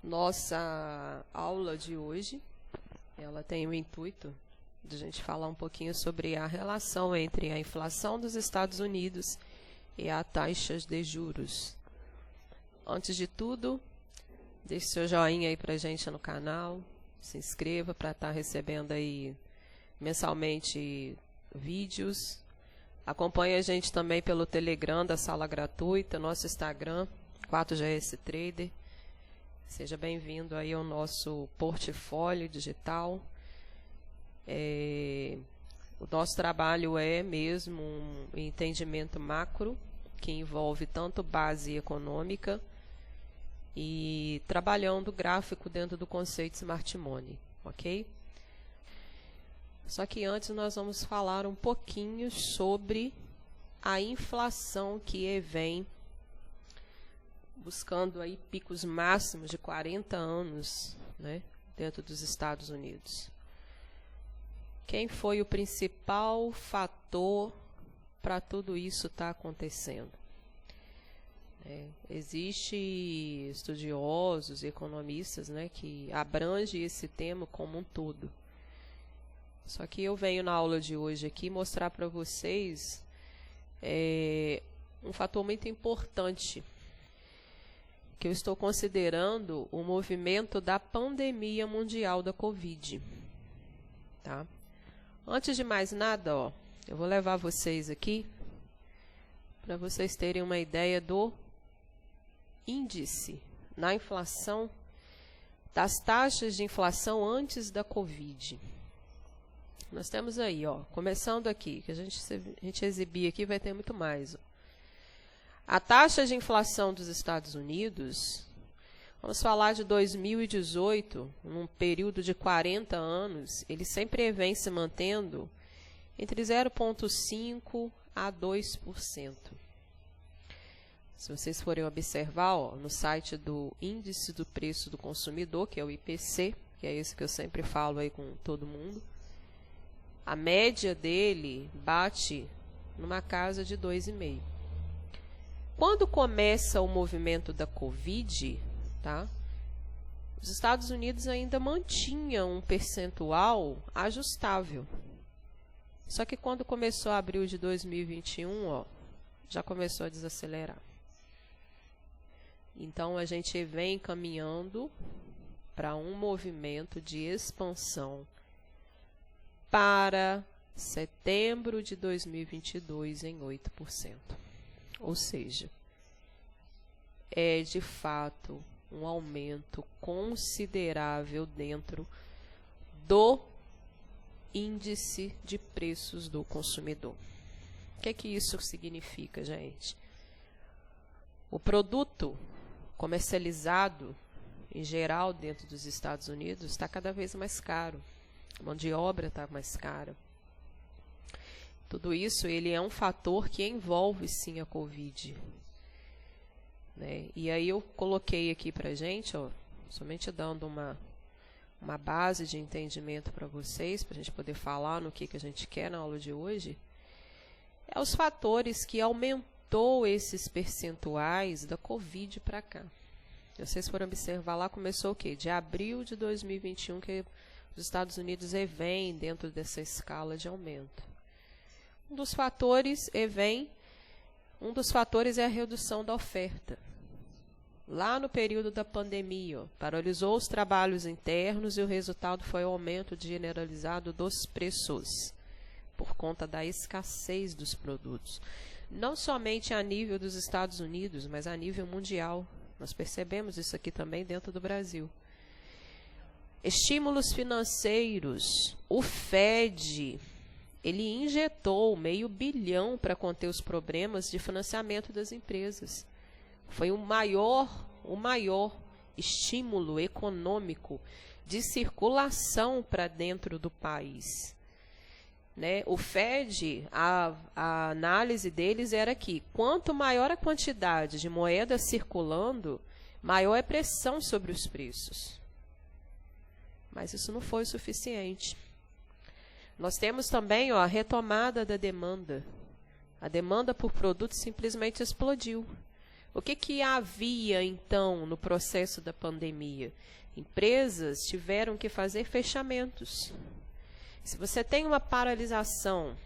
Nossa aula de hoje, ela tem o intuito de a gente falar um pouquinho sobre a relação entre a inflação dos Estados Unidos e a taxas de juros. Antes de tudo, deixe seu joinha aí pra gente no canal, se inscreva para estar recebendo aí mensalmente vídeos. Acompanhe a gente também pelo Telegram da sala gratuita, nosso Instagram, 4GS Trader. Seja bem-vindo aí ao nosso portfólio digital. O nosso trabalho é mesmo um entendimento macro, que envolve tanto base econômica e trabalhando o gráfico dentro do conceito Smart Money, ok? Só que antes nós vamos falar um pouquinho sobre a inflação que vem buscando aí picos máximos de 40 anos, né, dentro dos Estados Unidos. Quem foi o principal fator para tudo isso estar acontecendo? Existem estudiosos e economistas, né, que abrangem esse tema como um todo. Só que eu venho na aula de hoje aqui mostrar para vocês um fator muito importante, que eu estou considerando o movimento da pandemia mundial da Covid. Tá? Antes de mais nada, eu vou levar vocês aqui para vocês terem uma ideia do índice na inflação, das taxas de inflação antes da Covid. Nós temos aí, começando aqui, que a gente exibir aqui, vai ter muito mais. A taxa de inflação dos Estados Unidos, vamos falar de 2018, num período de 40 anos, ele sempre vem se mantendo entre 0,5% a 2%. Se vocês forem observar, no site do Índice do Preço do Consumidor, que é o IPC, que é esse que eu sempre falo aí com todo mundo, a média dele bate numa casa de 2,5%. Quando começa o movimento da Covid, tá, os Estados Unidos ainda mantinham um percentual ajustável. Só que quando começou abril de 2021, já começou a desacelerar. Então, a gente vem caminhando para um movimento de expansão para setembro de 2022 em 8%. Ou seja, é de fato um aumento considerável dentro do índice de preços do consumidor. O que é que isso significa, gente? O produto comercializado em geral dentro dos Estados Unidos está cada vez mais caro. A mão de obra está mais cara. Tudo isso ele é um fator que envolve sim a Covid. Né? E aí eu coloquei aqui para a gente, somente dando uma base de entendimento para vocês, para a gente poder falar no que a gente quer na aula de hoje, os fatores que aumentou esses percentuais da Covid para cá. Se vocês forem observar lá, começou o quê? De abril de 2021, que os Estados Unidos vem dentro dessa escala de aumento. Um dos fatores é a redução da oferta. Lá no período da pandemia, paralisou os trabalhos internos e o resultado foi o aumento generalizado dos preços, por conta da escassez dos produtos. Não somente a nível dos Estados Unidos, mas a nível mundial. Nós percebemos isso aqui também dentro do Brasil. Estímulos financeiros. O Fed, ele injetou $500 bilhão para conter os problemas de financiamento das empresas. Foi o maior estímulo econômico de circulação para dentro do país. Né? O Fed, a análise deles era que quanto maior a quantidade de moeda circulando, maior é a pressão sobre os preços. Mas isso não foi o suficiente. Nós temos também a retomada da demanda. A demanda por produtos simplesmente explodiu. O que havia, então, no processo da pandemia? Empresas tiveram que fazer fechamentos. Se você tem uma paralisação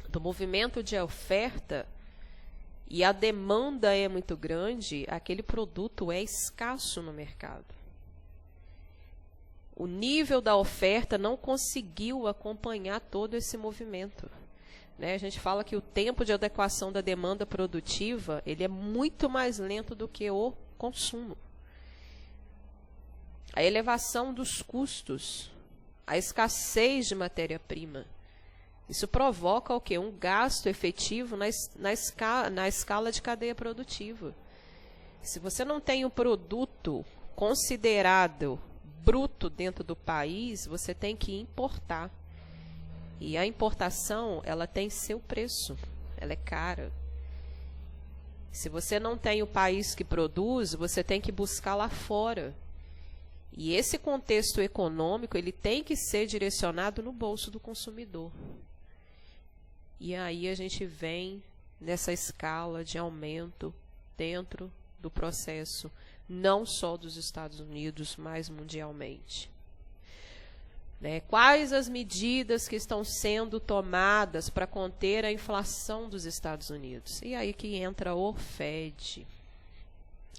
do movimento de oferta e a demanda é muito grande, aquele produto é escasso no mercado. O nível da oferta não conseguiu acompanhar todo esse movimento. Né? A gente fala que o tempo de adequação da demanda produtiva ele é muito mais lento do que o consumo. A elevação dos custos, a escassez de matéria-prima, isso provoca o quê? Um gasto efetivo na escala de cadeia produtiva. Se você não tem um produto considerado bruto dentro do país, você tem que importar. E a importação, ela tem seu preço, ela é cara. Se você não tem o país que produz, você tem que buscar lá fora. E esse contexto econômico, ele tem que ser direcionado no bolso do consumidor. E aí a gente vem nessa escala de aumento dentro do processo, não só dos Estados Unidos, mas mundialmente. Né? Quais as medidas que estão sendo tomadas para conter a inflação dos Estados Unidos? E aí que entra o FED.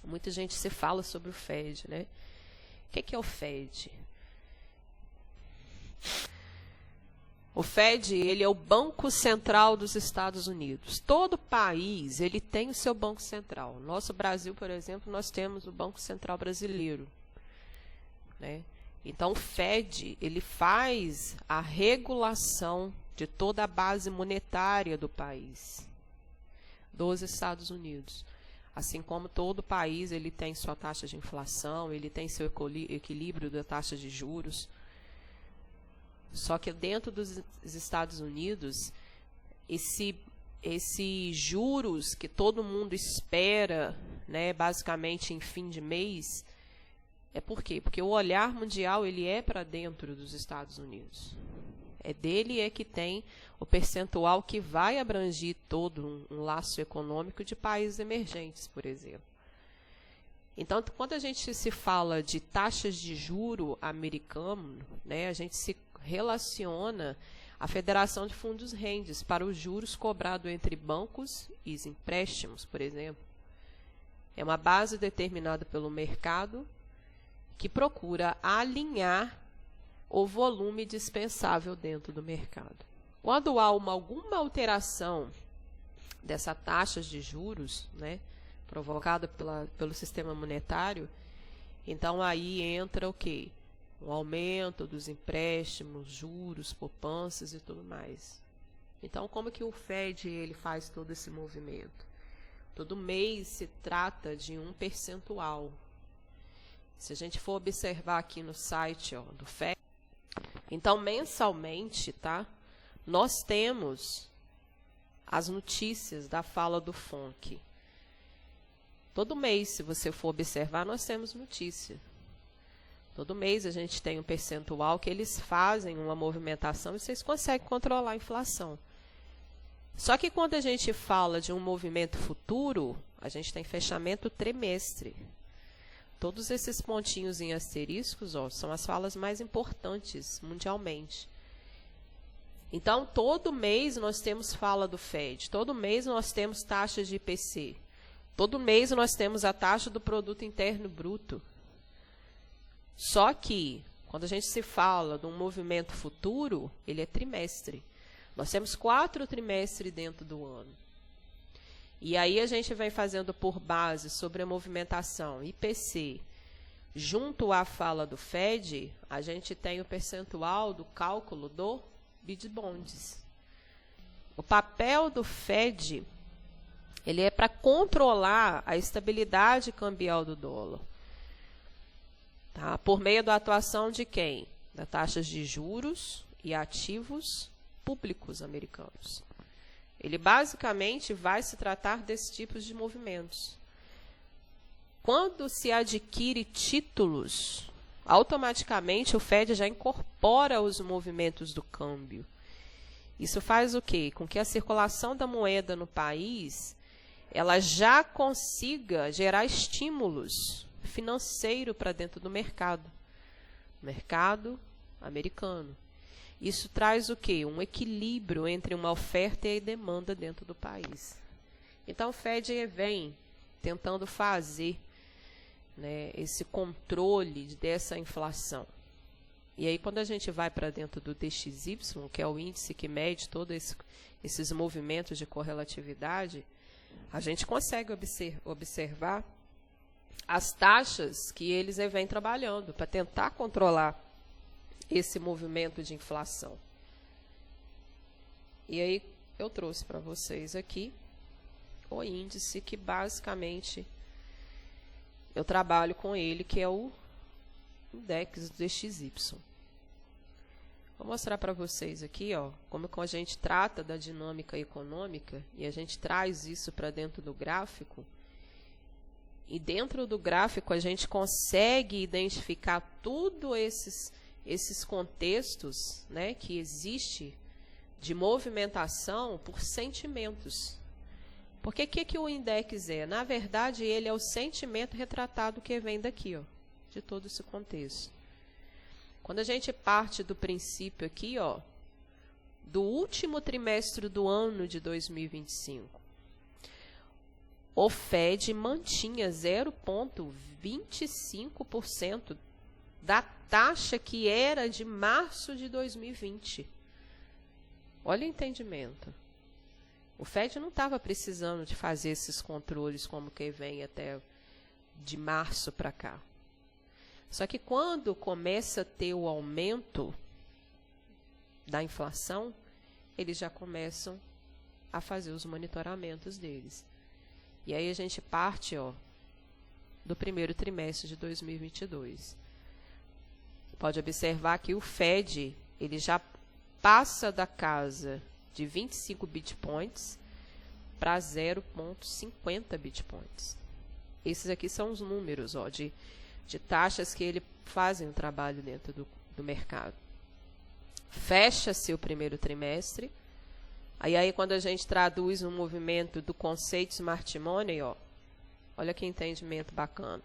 Muita gente se fala sobre o FED, né? O que é o FED? O FED, ele é o Banco Central dos Estados Unidos. Todo país, ele tem o seu Banco Central. No nosso Brasil, por exemplo, nós temos o Banco Central Brasileiro. Né? Então, o FED, ele faz a regulação de toda a base monetária do país, dos Estados Unidos. Assim como todo país, ele tem sua taxa de inflação, ele tem seu equilíbrio da taxa de juros. Só que dentro dos Estados Unidos, esse juros que todo mundo espera, né, basicamente em fim de mês, é por quê? Porque o olhar mundial ele é para dentro dos Estados Unidos. É dele que tem o percentual que vai abranger todo um laço econômico de países emergentes, por exemplo. Então, quando a gente se fala de taxas de juro americano, né, a gente se relaciona à Federação de Fundos Rendes para os juros cobrados entre bancos e os empréstimos, por exemplo. É uma base determinada pelo mercado que procura alinhar o volume dispensável dentro do mercado. Quando há alguma alteração dessa taxa de juros, né, provocada pelo sistema monetário, então aí entra o quê? Um aumento dos empréstimos, juros, poupanças e tudo mais. Então, como que o FED ele faz todo esse movimento? Todo mês se trata de um percentual. Se a gente for observar aqui no site do FED, então mensalmente, tá? Nós temos as notícias da fala do FONC. Todo mês, se você for observar, nós temos notícia. Todo mês a gente tem um percentual que eles fazem uma movimentação e vocês conseguem controlar a inflação. Só que quando a gente fala de um movimento futuro, a gente tem fechamento trimestre. Todos esses pontinhos em asteriscos são as falas mais importantes mundialmente. Então, todo mês nós temos fala do FED, todo mês nós temos taxas de IPC, todo mês nós temos a taxa do Produto Interno Bruto. Só que, quando a gente se fala de um movimento futuro, ele é trimestre. Nós temos 4 trimestres dentro do ano. E aí a gente vem fazendo por base sobre a movimentação IPC. Junto à fala do FED, a gente tem o percentual do cálculo do BID Bonds. O papel do FED ele é para controlar a estabilidade cambial do dólar. Tá? Por meio da atuação de quem? Das taxas de juros e ativos públicos americanos. Ele basicamente vai se tratar desses tipos de movimentos. Quando se adquire títulos, automaticamente o FED já incorpora os movimentos do câmbio. Isso faz o quê? Com que a circulação da moeda no país ela já consiga gerar estímulos financeiros para dentro do mercado americano. Isso traz o quê? Um equilíbrio entre uma oferta e demanda dentro do país. Então, o Fed vem tentando fazer, né, esse controle dessa inflação. E aí, quando a gente vai para dentro do DXY, que é o índice que mede todos esses movimentos de correlatividade, a gente consegue observar as taxas que eles vêm trabalhando para tentar controlar esse movimento de inflação. E aí eu trouxe para vocês aqui o índice que basicamente eu trabalho com ele, que é o index do DXY. Vou mostrar para vocês aqui, ó, como a gente trata da dinâmica econômica e a gente traz isso para dentro do gráfico. E dentro do gráfico a gente consegue identificar tudo esses contextos, né, que existe de movimentação por sentimentos. Porque que o index é? Na verdade, ele é o sentimento retratado que vem daqui, ó, de todo esse contexto. Quando a gente parte do princípio aqui, ó, do último trimestre do ano de 2025, o Fed mantinha 0,25% da taxa que era de março de 2020. Olha o entendimento. O Fed não estava precisando de fazer esses controles como que vem até de março para cá. Só que quando começa a ter o aumento da inflação, eles já começam a fazer os monitoramentos deles. E aí a gente parte, ó, do primeiro trimestre de 2022. Pode observar que o Fed, ele já passa da casa de 25 bitpoints para 0,50 bitpoints. Esses aqui são os números, ó, de taxas que ele fazem o trabalho dentro do mercado. Fecha-se o primeiro trimestre. Aí quando a gente traduz o movimento do conceito Smart Money, ó, olha que entendimento bacana.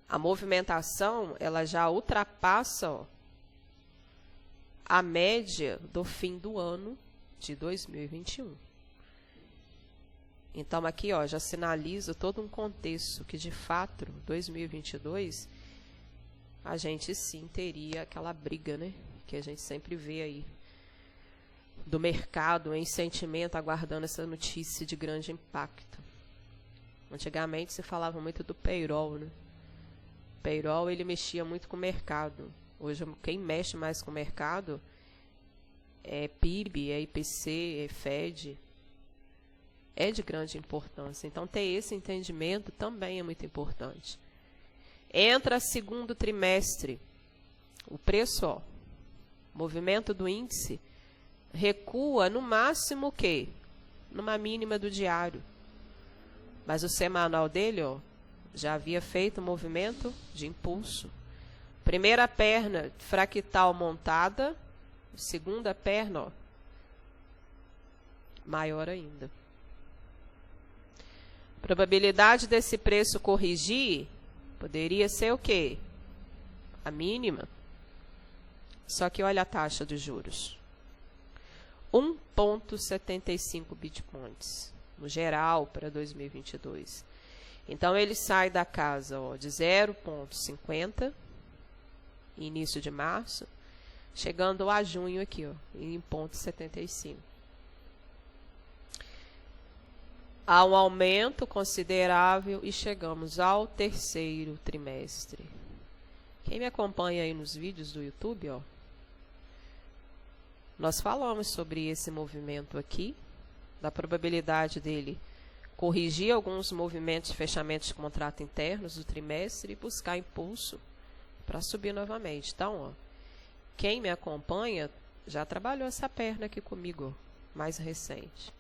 A movimentação, ela já ultrapassa, ó, a média do fim do ano de 2021. Então, aqui, ó, já sinaliza todo um contexto que, de fato, 2022, a gente sim teria aquela briga, né, que a gente sempre vê aí, do mercado em sentimento, aguardando essa notícia de grande impacto. Antigamente se falava muito do payroll, né? O payroll, ele mexia muito com o mercado. Hoje, quem mexe mais com o mercado é PIB, é IPC, é Fed. É de grande importância. Então, ter esse entendimento também é muito importante. Entra segundo trimestre. O preço, ó, movimento do índice, recua no máximo o quê? Numa mínima do diário. Mas o semanal dele, ó, já havia feito um movimento de impulso. Primeira perna fractal montada, segunda perna, ó, maior ainda. Probabilidade desse preço corrigir poderia ser o quê? A mínima. Só que olha a taxa de juros. 1,75 bitpoints, no geral, para 2022. Então, ele sai da casa, ó, de 0,50, início de março, chegando a junho aqui, ó, em 0,75. Há um aumento considerável e chegamos ao terceiro trimestre. Quem me acompanha aí nos vídeos do YouTube, ó, nós falamos sobre esse movimento aqui, da probabilidade dele corrigir alguns movimentos de fechamento de contrato internos do trimestre e buscar impulso para subir novamente. Então, ó, quem me acompanha já trabalhou essa perna aqui comigo, ó, mais recente.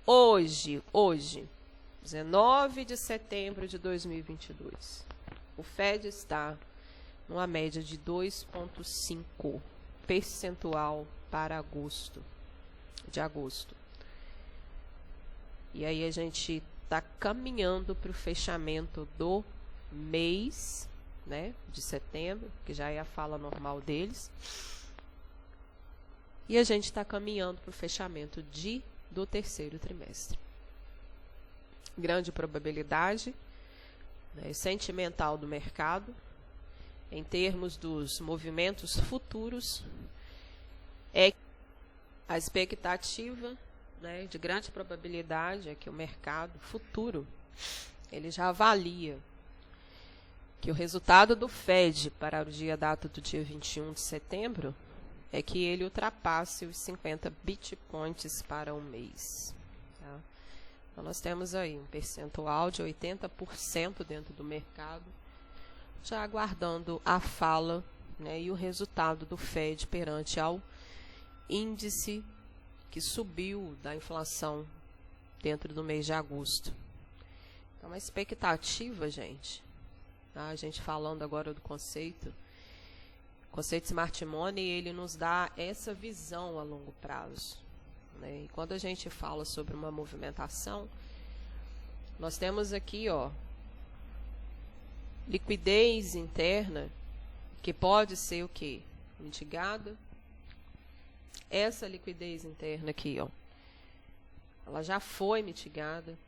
Hoje, 19 de setembro de 2022, o Fed está numa média de 2,5 percentual para agosto. de agosto. E aí a gente está caminhando para o fechamento do mês, né, de setembro, que já é a fala normal deles. E a gente está caminhando para o fechamento do terceiro trimestre. Grande probabilidade, né, sentimental do mercado, em termos dos movimentos futuros, é a expectativa, né, de grande probabilidade é que o mercado futuro ele já avalia que o resultado do Fed para o data do dia 21 de setembro é que ele ultrapasse os 50 bitpoints para um mês. Tá? Então, nós temos aí um percentual de 80% dentro do mercado, já aguardando a fala, né, e o resultado do Fed perante ao índice que subiu da inflação dentro do mês de agosto. Então, a expectativa, gente, tá? A gente falando agora do conceito Smart Money, ele nos dá essa visão a longo prazo, né? E quando a gente fala sobre uma movimentação, nós temos aqui, ó, liquidez interna, que pode ser o quê? Mitigada. Essa liquidez interna aqui, ó, ela já foi mitigada.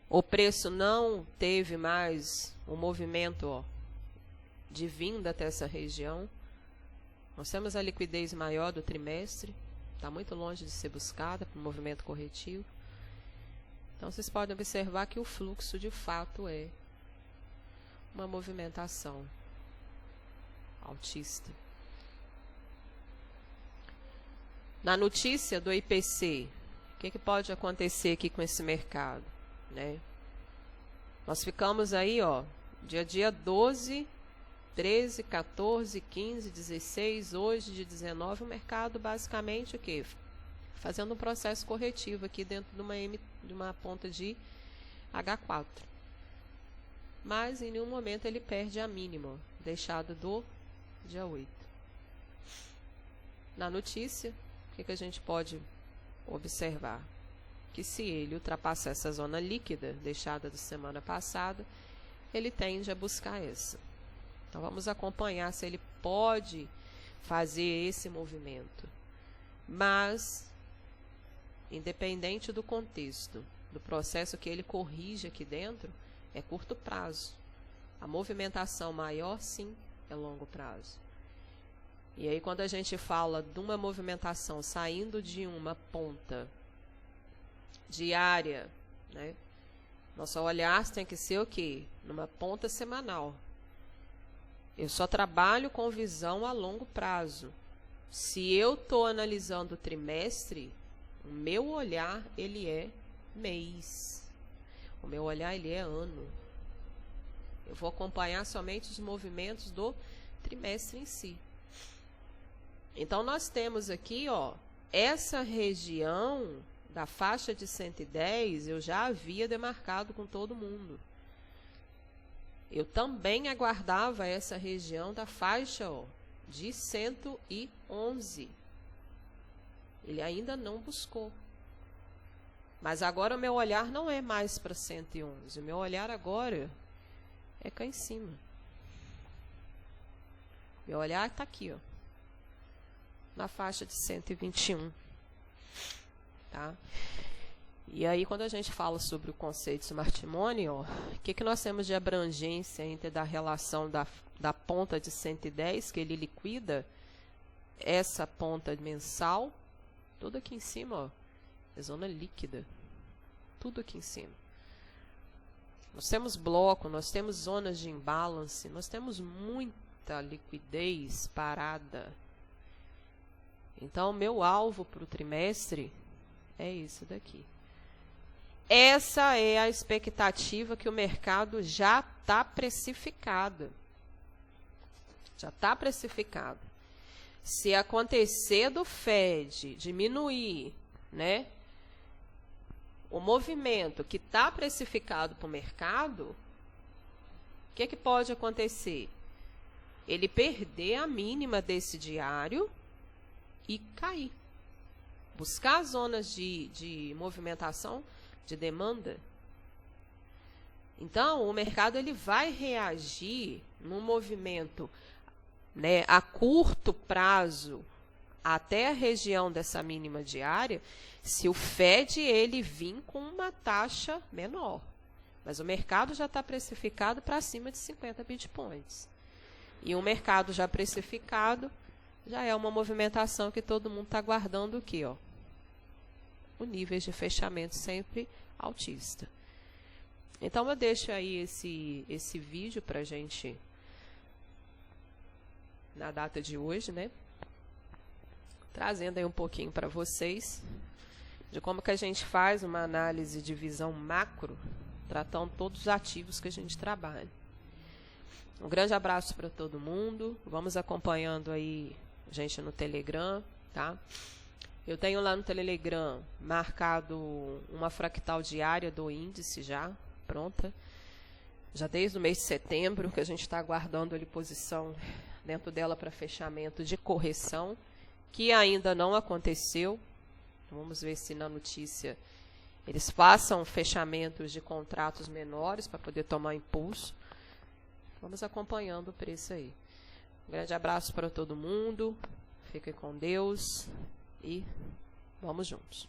O preço não teve mais o movimento, ó, de vinda até essa região. Nós temos a liquidez maior do trimestre, está muito longe de ser buscada para o movimento corretivo. Então, vocês podem observar que o fluxo, de fato, é uma movimentação altista. Na notícia do IPC, o que pode acontecer aqui com esse mercado, né? Nós ficamos aí, ó, dia 12, 13, 14, 15, 16, hoje de 19, o mercado basicamente o quê? Fazendo um processo corretivo aqui dentro de uma ponta de H4. Mas em nenhum momento ele perde a mínima, deixada do dia 8. Na notícia, o que a gente pode observar? Que se ele ultrapassar essa zona líquida deixada da semana passada, ele tende a buscar essa. Então vamos acompanhar se ele pode fazer esse movimento. Mas, independente do contexto, do processo que ele corrige aqui dentro, é curto prazo. A movimentação maior, sim, é longo prazo. E aí, quando a gente fala de uma movimentação saindo de uma ponta diária, né, nosso olhar tem que ser o quê? Numa ponta semanal. Eu só trabalho com visão a longo prazo. Se eu estou analisando o trimestre, o meu olhar, ele é mês. O meu olhar, ele é ano. Eu vou acompanhar somente os movimentos do trimestre em si. Então, nós temos aqui, ó, essa região da faixa de 110, eu já havia demarcado com todo mundo. Eu também aguardava essa região da faixa, ó, de 111. Ele ainda não buscou. Mas agora o meu olhar não é mais para 111. O meu olhar agora é cá em cima. Meu olhar está aqui, ó, na faixa de 121. Tá? E aí, quando a gente fala sobre o conceito Smart Money, ó, o que nós temos de abrangência entre da relação da ponta de 110, que ele liquida, essa ponta mensal, tudo aqui em cima, ó, é zona líquida. Tudo aqui em cima. Nós temos bloco, nós temos zonas de imbalance, nós temos muita liquidez parada. Então, meu alvo para o trimestre é isso daqui. Essa é a expectativa que o mercado já está precificada. Já está precificada. Se acontecer do Fed diminuir, né, o movimento que está precificado para o mercado, o que pode acontecer? Ele perder a mínima desse diário e cair. buscar zonas de movimentação, de demanda. Então, o mercado ele vai reagir num movimento, né, a curto prazo até a região dessa mínima diária, se o Fed ele vir com uma taxa menor. Mas o mercado já está precificado para acima de 50 bitpoints. E o mercado já precificado já é uma movimentação que todo mundo está aguardando aqui, ó. O nível de fechamento sempre altista. Então, eu deixo aí esse vídeo para a gente, na data de hoje, né? Trazendo aí um pouquinho para vocês de como que a gente faz uma análise de visão macro, tratando todos os ativos que a gente trabalha. Um grande abraço para todo mundo. Vamos acompanhando aí a gente no Telegram, tá? Eu tenho lá no Telegram marcado uma fractal diária do índice já, pronta. Já desde o mês de setembro, que a gente está aguardando ali posição dentro dela para fechamento de correção, que ainda não aconteceu. Vamos ver se na notícia eles façam fechamentos de contratos menores para poder tomar impulso. Vamos acompanhando o preço aí. Um grande abraço para todo mundo. Fiquem com Deus e vamos juntos.